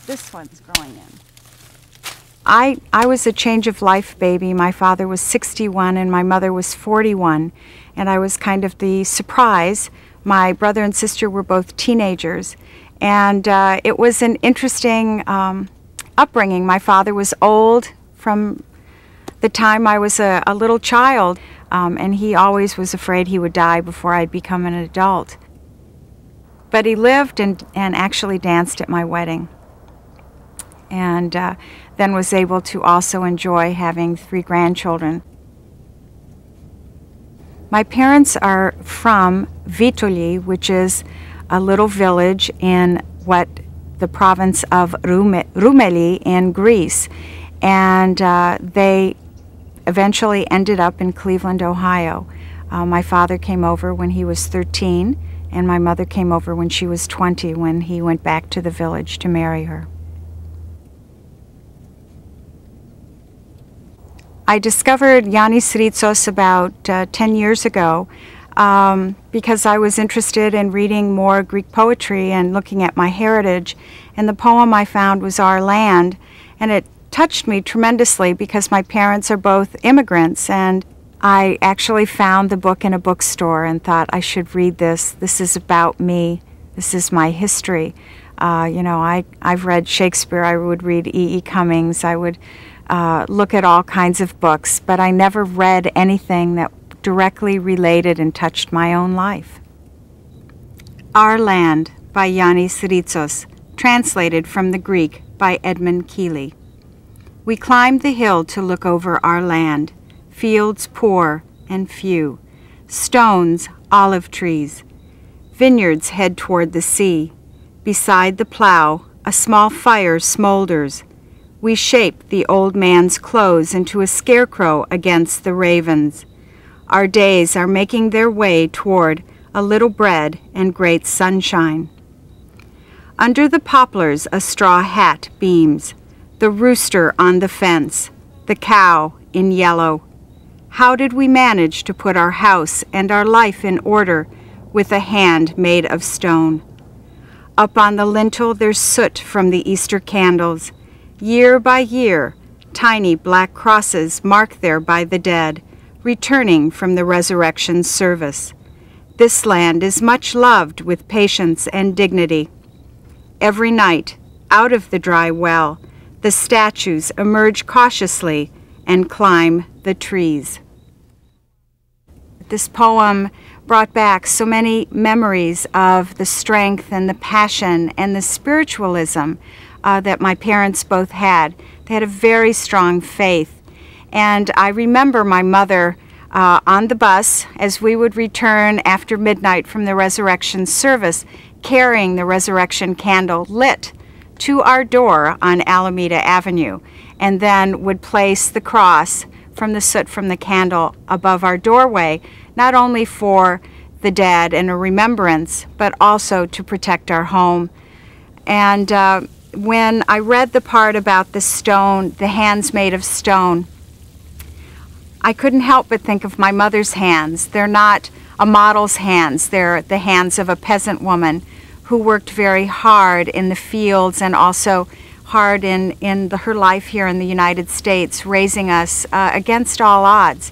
this one's growing in. I was a change of life baby. My father was 61 and my mother was 41, and I was kind of the surprise. My brother and sister were both teenagers, and it was an interesting upbringing. My father was old from the time I was a little child, and he always was afraid he would die before I'd become an adult. But he lived and actually danced at my wedding, and then was able to also enjoy having 3 grandchildren. My parents are from Vitoli, which is a little village in what the province of Rumeli in Greece, and they eventually ended up in Cleveland, Ohio. My father came over when he was 13, and my mother came over when she was 20 when he went back to the village to marry her. I discovered Yannis Ritsos about 10 years ago because I was interested in reading more Greek poetry and looking at my heritage, and the poem I found was Our Land, and it touched me tremendously because my parents are both immigrants, and I actually found the book in a bookstore and thought I should read this. This is about me. This is my history. You know, I've read Shakespeare. I would read E.E. Cummings. I would look at all kinds of books, but I never read anything that directly related and touched my own life. Our Land by Yannis Ritsos, translated from the Greek by Edmund Keeley. We climbed the hill to look over our land, fields poor and few, stones, olive trees. Vineyards head toward the sea. Beside the plow, a small fire smolders. We shape the old man's clothes into a scarecrow against the ravens. Our days are making their way toward a little bread and great sunshine. Under the poplars a straw hat beams, the rooster on the fence, the cow in yellow. How did we manage to put our house and our life in order with a hand made of stone? Up on the lintel there's soot from the Easter candles. Year by year, tiny black crosses mark there by the dead, returning from the resurrection service. This land is much loved with patience and dignity. Every night, out of the dry well, the statues emerge cautiously and climb the trees. This poem brought back so many memories of the strength and the passion and the spiritualism that my parents both had. They had a very strong faith. And I remember my mother on the bus as we would return after midnight from the resurrection service, carrying the resurrection candle lit to our door on Alameda Avenue, and then would place the cross from the soot from the candle above our doorway, not only for the dead and a remembrance, but also to protect our home. And when I read the part about the stone, the hands made of stone, I couldn't help but think of my mother's hands. They're not a model's hands. They're the hands of a peasant woman who worked very hard in the fields and also hard in her life here in the United States, raising us against all odds.